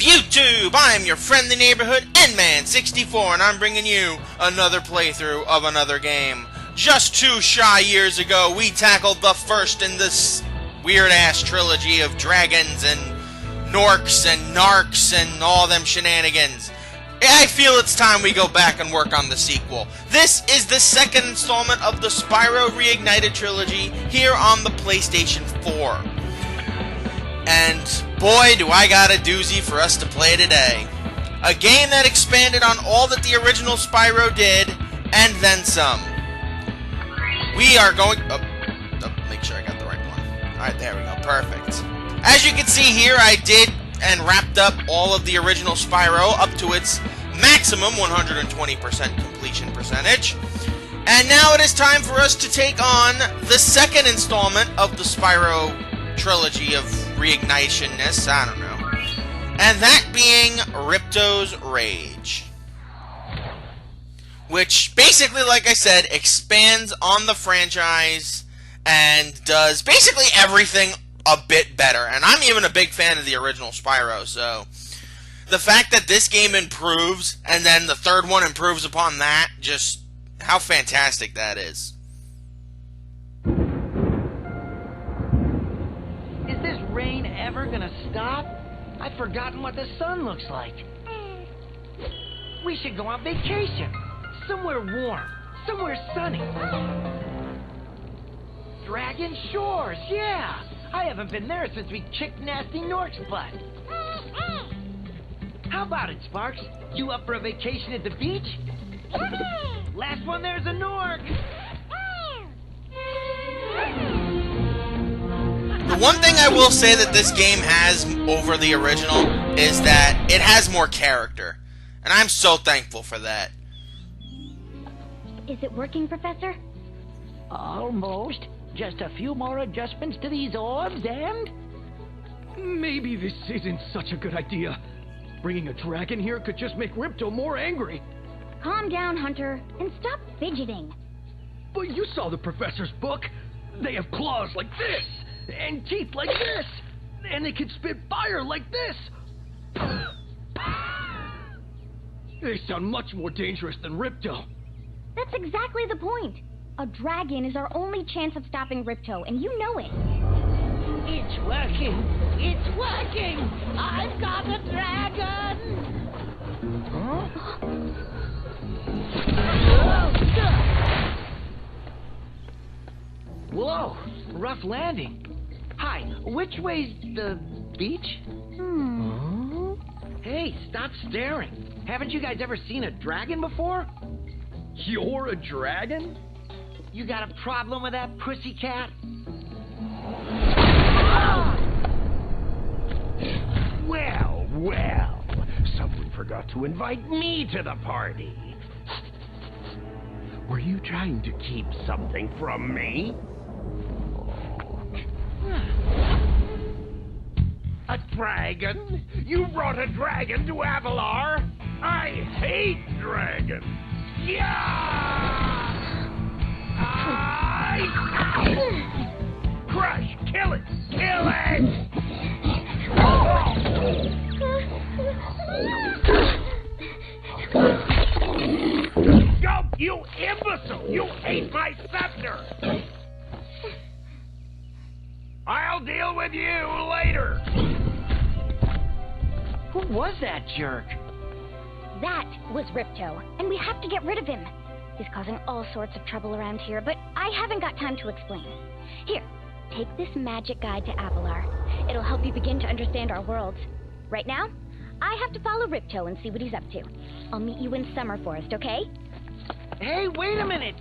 YouTube? I am your friendly neighborhood Nman64, and I'm bringing you another playthrough of another game. Just 2 shy years ago, we tackled the first in this weird-ass trilogy of dragons and Norks and Narks and all them shenanigans. I feel it's time we go back and work on the sequel. This is the second installment of the Spyro Reignited trilogy here on the PlayStation 4. And boy, do I got a doozy for us to play today. A game that expanded on all that the original Spyro did, and then some. We are going... make sure I got the right one. Alright, there we go. Perfect. As you can see here, I did and wrapped up all of the original Spyro up to its maximum 120% completion percentage. And now it is time for us to take on the second installment of the Spyro trilogy of reignitionness, I don't know. And that being Ripto's Rage. Which basically, like I said, expands on the franchise and does basically everything a bit better. And I'm even a big fan of the original Spyro, so the fact that this game improves and then the third one improves upon that, just how fantastic that is. Is this rain ever gonna stop? I've forgotten what the sun looks like. We should go on vacation. Somewhere warm. Somewhere sunny. Dragon Shores, yeah! I haven't been there since we kicked Nasty Nork's butt. How about it, Sparks? You up for a vacation at the beach? Last one there's a Nork! The one thing I will say that this game has over the original is that it has more character. And I'm so thankful for that. Is it working, Professor? Almost. Just a few more adjustments to these orbs and... Maybe this isn't such a good idea. Bringing a dragon here could just make Ripto more angry. Calm down, Hunter, and stop fidgeting. But you saw the professor's book. They have claws like this, and teeth like this, and they can spit fire like this. They sound much more dangerous than Ripto. That's exactly the point. A dragon is our only chance of stopping Ripto, and you know it. It's working! It's working! I've got the dragon! Huh? Whoa! Rough landing. Hi, which way's the beach? Huh? Hey, stop staring. Haven't you guys ever seen a dragon before? You're a dragon? You got a problem with that pussycat? Well, well, someone forgot to invite me to the party. Were you trying to keep something from me? A dragon? You brought a dragon to Avalar? I hate dragons. Yeah! Crush! Kill it! Kill it! Go, you imbecile! You ate my scepter! I'll deal with you later! Who was that jerk? That was Ripto, and we have to get rid of him. He's causing all sorts of trouble around here, but I haven't got time to explain. Here, take this magic guide to Avalar. It'll help you begin to understand our worlds. Right now, I have to follow Ripto and see what he's up to. I'll meet you in Summer Forest, okay? Hey, wait a minute!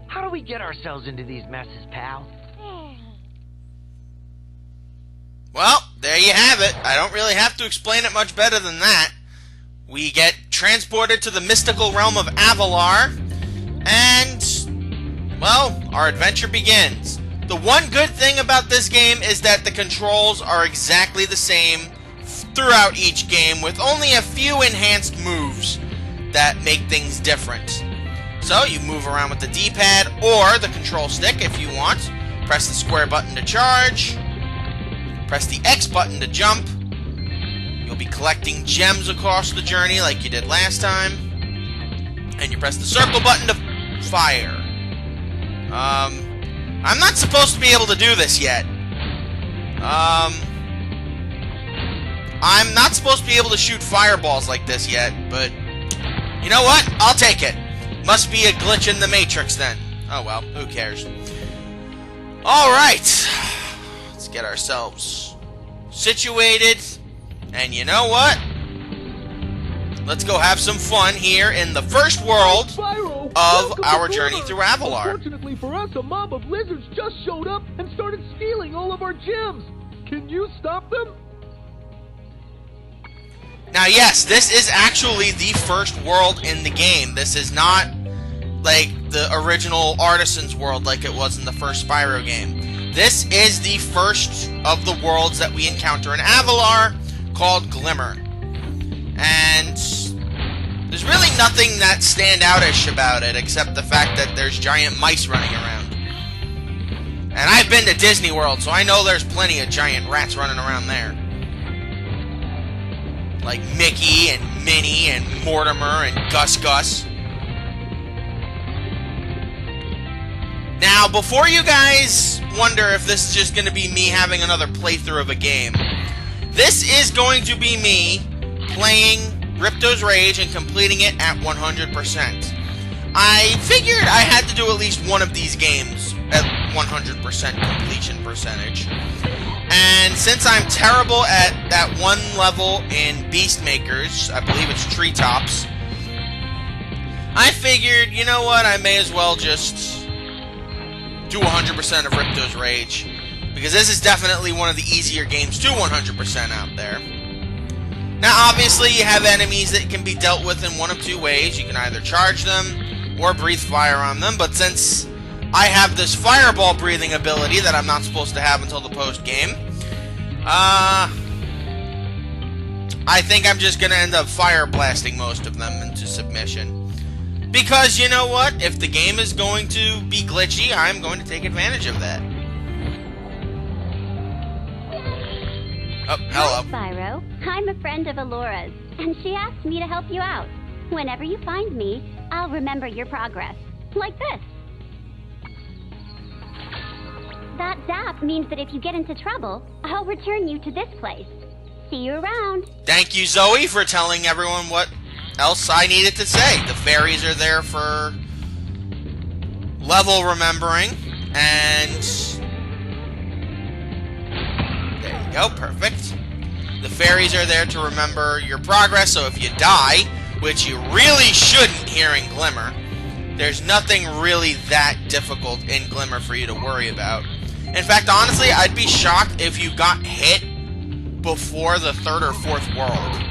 How do we get ourselves into these messes, pal? Well, there you have it. I don't really have to explain it much better than that. We get transported to the mystical realm of Avalar, and, well, our adventure begins. The one good thing about this game is that the controls are exactly the same throughout each game, with only a few enhanced moves that make things different. So, you move around with the D-pad or the control stick if you want. Press the square button to charge. Press the X button to jump. You'll be collecting gems across the journey like you did last time. And you press the circle button to fire. I'm not supposed to be able to do this yet. I'm not supposed to be able to shoot fireballs like this yet, but you know what? I'll take it. Must be a glitch in the Matrix then. Oh well, who cares? Alright. Let's get ourselves situated. And you know what? Let's go have some fun here in the first world Spyro, of our journey through Avalar. Unfortunately for us, a mob of lizards just showed up and started stealing all of our gems. Can you stop them? Now, yes, this is actually the first world in the game. This is not like the original Artisan's world like it was in the first Spyro game. This is the first of the worlds that we encounter in Avalar, called Glimmer. And there's really nothing that standoutish about it except the fact that there's giant mice running around. And I've been to Disney World, so I know there's plenty of giant rats running around there. Like Mickey and Minnie and Mortimer and Gus Gus. Now, before you guys wonder if this is just going to be me having another playthrough of a game, this is going to be me playing Ripto's Rage and completing it at 100%. I figured I had to do at least one of these games at 100% completion percentage. And since I'm terrible at that one level in Beast Makers, I believe it's Treetops, I figured, you know what, I may as well just do 100% of Ripto's Rage. Because this is definitely one of the easier games to 100% out there. Now, obviously, you have enemies that can be dealt with in one of two ways. You can either charge them or breathe fire on them. But since I have this fireball breathing ability that I'm not supposed to have until the post-game, I think I'm just going to end up fire blasting most of them into submission. Because, you know what? If the game is going to be glitchy, I'm going to take advantage of that. Oh, hello. Hi, Spyro. I'm a friend of Alora's, and she asked me to help you out. Whenever you find me, I'll remember your progress. Like this. That zap means that if you get into trouble, I'll return you to this place. See you around. Thank you, Zoe, for telling everyone what else I needed to say. The fairies are there for level remembering, and there you go, perfect. The fairies are there to remember your progress, so if you die, which you really shouldn't here in Glimmer, there's nothing really that difficult in Glimmer for you to worry about. In fact, honestly, I'd be shocked if you got hit before the third or fourth world.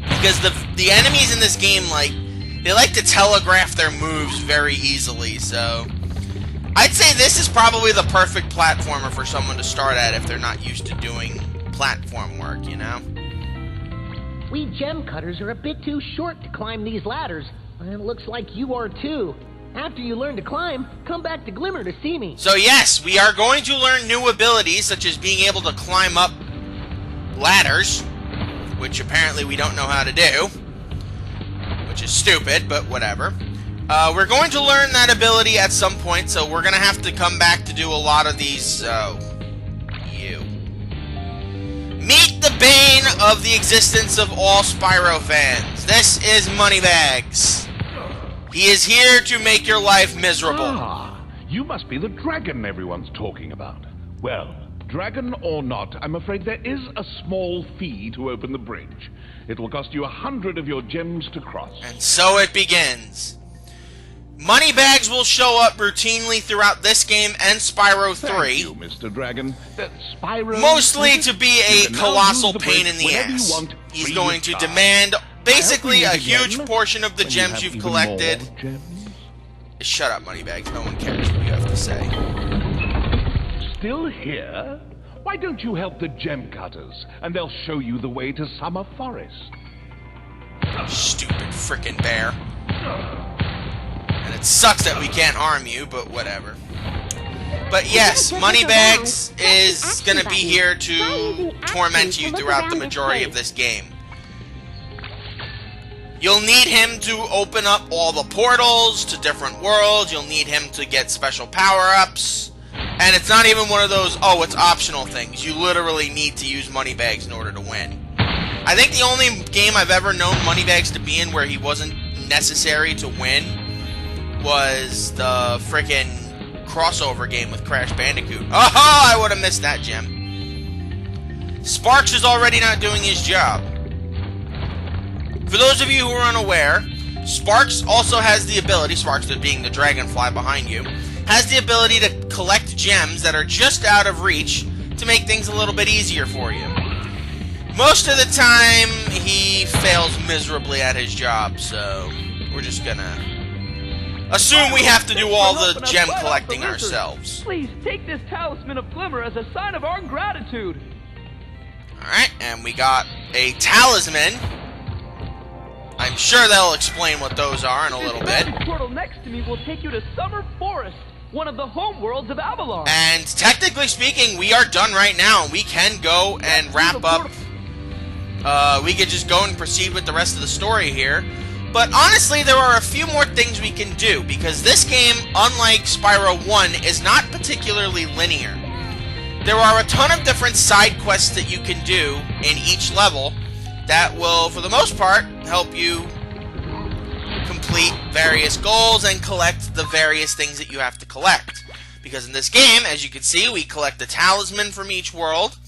Because the enemies in this game, they like to telegraph their moves very easily, so I'd say this is probably the perfect platformer for someone to start at if they're not used to doing platform work, you know? We gem cutters are a bit too short to climb these ladders, and it looks like you are too. After you learn to climb, come back to Glimmer to see me. So yes, we are going to learn new abilities, such as being able to climb up ladders, which apparently we don't know how to do, which is stupid, but whatever. We're going to learn that ability at some point, so we're going to have to come back to do a lot of these, so you. Meet the bane of the existence of all Spyro fans. This is Moneybags. He is here to make your life miserable. Ah, you must be the dragon everyone's talking about. Well, dragon or not, I'm afraid there is a small fee to open the bridge. It will cost you 100 of your gems to cross. And so it begins. Moneybags will show up routinely throughout this game and Spyro 3. Thank you, Mr. Dragon. Spyro... Mostly to be a You can now colossal use the pain bridge in the whenever you ass. want, He's free going of to charge. demand basically I a hope you huge again portion of the when gems have you've even collected. more gems. Shut up, Moneybags. No one cares what you have to say. Still here? Why don't you help the gem cutters, and they'll show you the way to Summer Forest. Stupid frickin' bear. And it sucks that we can't harm you, but whatever. But yes, If you Moneybags look around, is press the going to action be button. here Try to using torment action you to look throughout the around majority this of this game. You'll need him to open up all the portals to different worlds. You'll need him to get special power-ups. And it's not even one of those, oh, it's optional things. You literally need to use Moneybags in order to win. I think the only game I've ever known Moneybags to be in where he wasn't necessary to win was the frickin' crossover game with Crash Bandicoot. Oh, I would have missed that gem. Sparks is already not doing his job. For those of you who are unaware, Sparks also has the ability, Sparks being the dragonfly behind you, has the ability to collect gems that are just out of reach to make things a little bit easier for you. Most of the time, he fails miserably at his job, so we're just gonna assume we have to do all the gem collecting ourselves. Please take this talisman of Glimmer as a sign of our gratitude. Alright, and we got a talisman. I'm sure they'll explain what those are in a little bit. This portal next to me will take you to Summer Forest, one of the home worlds of Avalar. And technically speaking, we are done right now. We can go and wrap up. We could just go and proceed with the rest of the story here. But honestly, there are a few more things we can do, because this game, unlike Spyro 1, is not particularly linear. There are a ton of different side quests that you can do in each level that will, for the most part, help you complete various goals and collect the various things that you have to collect. Because in this game, as you can see, we collect a talisman from each world,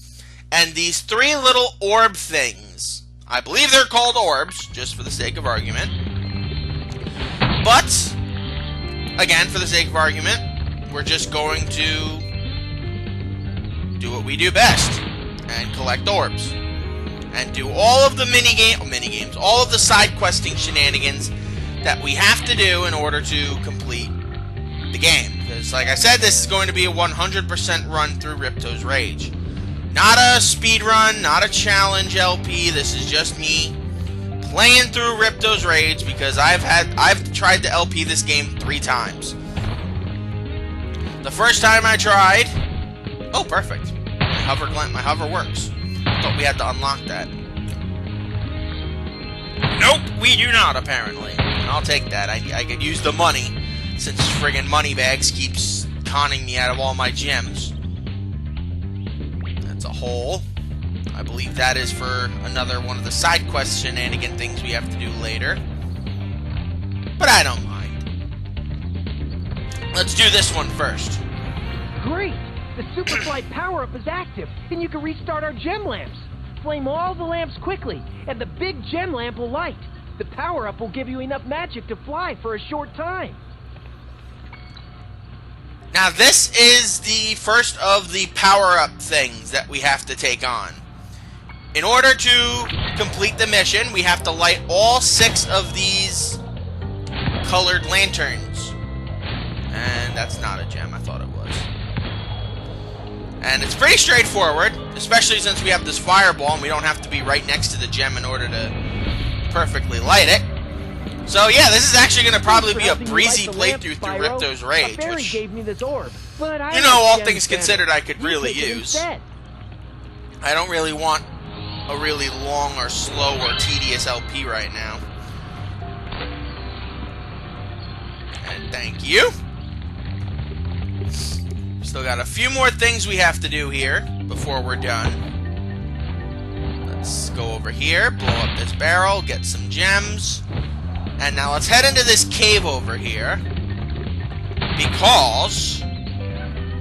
and these three little orb things. I believe they're called orbs, just for the sake of argument. But, again, for the sake of argument, we're just going to do what we do best, and collect orbs. And do all of the mini-games, all of the side-questing shenanigans that we have to do in order to complete the game. Because, like I said, this is going to be a 100% run through Ripto's Rage. Not a speed run, not a challenge LP, this is just me playing through Ripto's Rage, because I've tried to LP this game 3 times. The first time I tried... Oh, perfect. My hover works. Thought we had to unlock that. Nope, we do not, apparently. And I'll take that. I could use the money, since friggin' Moneybags keeps conning me out of all my gems. That's a hole. I believe that is for another one of the side quest shenanigan things we have to do later. But I don't mind. Let's do this one first. Great! The Superfly power-up is active, and you can restart our gem lamps. Flame all the lamps quickly, and the big gem lamp will light. The power-up will give you enough magic to fly for a short time. Now this is the first of the power-up things that we have to take on. In order to complete the mission, we have to light all 6 of these colored lanterns. And that's not a gem, I thought it was. And it's pretty straightforward, especially since we have this fireball and we don't have to be right next to the gem in order to perfectly light it. So yeah, this is actually going to probably be a breezy playthrough through Ripto's Rage, which, gave me this orb, but you know, all things considered, I could really use. I don't really want a really long or slow or tedious LP right now. And thank you. Still got a few more things we have to do here before we're done. Let's go over here, blow up this barrel, get some gems. And now let's head into this cave over here, because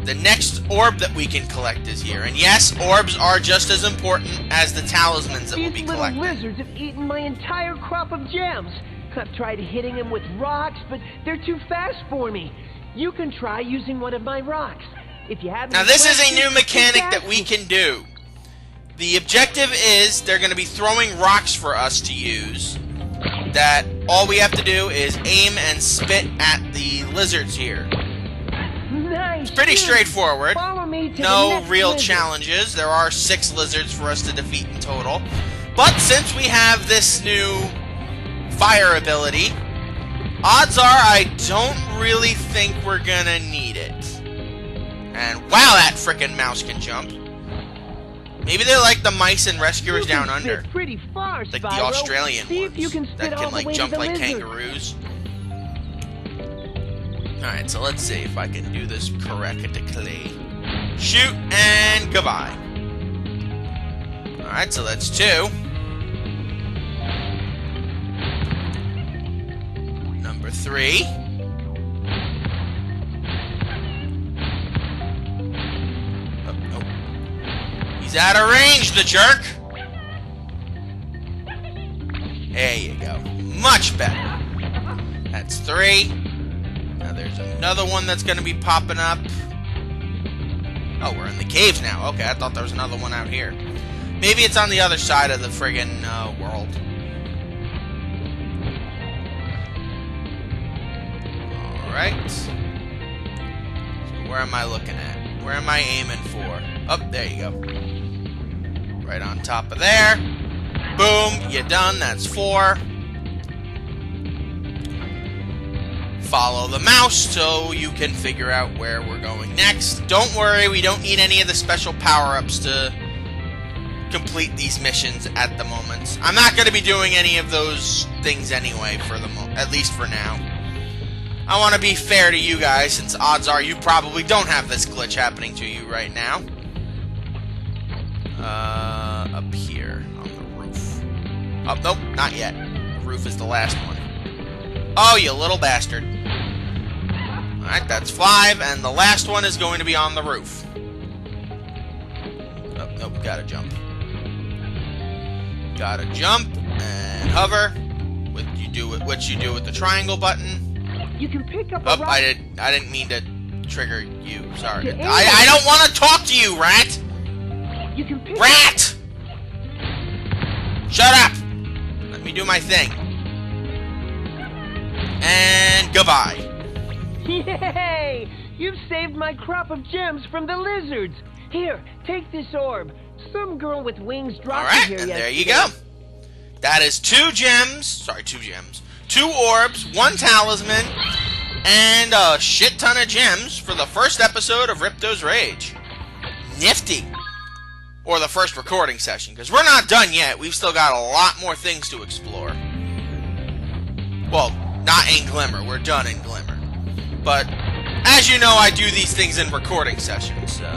the next orb that we can collect is here. And yes, orbs are just as important as the talismans that we'll be collecting. These little lizards have eaten my entire crop of gems. I've tried hitting them with rocks, but they're too fast for me. You can try using one of my rocks. If you have now this is a new mechanic that we can do. The objective is they're going to be throwing rocks for us to use. That all we have to do is aim and spit at the lizards here. Nice. It's pretty straightforward. Follow me to no the next real lizard. challenges. There are 6 lizards for us to defeat in total. But since we have this new fire ability, odds are I don't really think we're gonna need it. And wow, that frickin' mouse can jump. Maybe they're like the mice and rescuers down under. Pretty far, Like the Spyro. Australian See ones if you can spit that all can the like way to jump the like lizard. kangaroos. Alright, so let's see if I can do this correctly. Shoot and goodbye. Alright, so that's 2. Number 3. He's out of range, the jerk! There you go. Much better. That's 3. Now there's another one that's going to be popping up. Oh, we're in the caves now. Okay, I thought there was another one out here. Maybe it's on the other side of the friggin' world. Alright. So where am I looking at? Where am I aiming for? Oh, there you go. Right on top of there. Boom, you're done. That's 4. Follow the mouse so you can figure out where we're going next. Don't worry, we don't need any of the special power-ups to complete these missions at the moment. I'm not going to be doing any of those things anyway, at least for now. I want to be fair to you guys, since odds are you probably don't have this glitch happening to you right now. Up here on the roof. Oh, nope, not yet. The roof is the last one. Oh, you little bastard. Alright, that's 5, and the last one is going to be on the roof. Oh, nope, gotta jump. Gotta jump and hover. What you do with the triangle button. You can pick up Oh, I didn't mean to trigger you. Sorry. I don't want to talk to you, rat! You can pick Rat! Shut up! Let me do my thing. And goodbye. Yay! You've saved my crop of gems from the lizards. Here, take this orb. Some girl with wings dropped it Alright, here and there yesterday. you go. That is 2 gems. Sorry, 2 gems. 2 orbs, 1 talisman, and a shit ton of gems for the first episode of Ripto's Rage. Nifty. Or the first recording session, because we're not done yet. We've still got a lot more things to explore. Well, not in Glimmer. We're done in Glimmer. But, as you know, I do these things in recording sessions, so...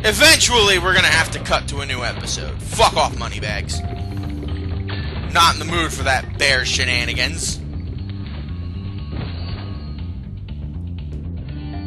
Eventually, we're gonna have to cut to a new episode. Fuck off, Moneybags. Not in the mood for that bear shenanigans.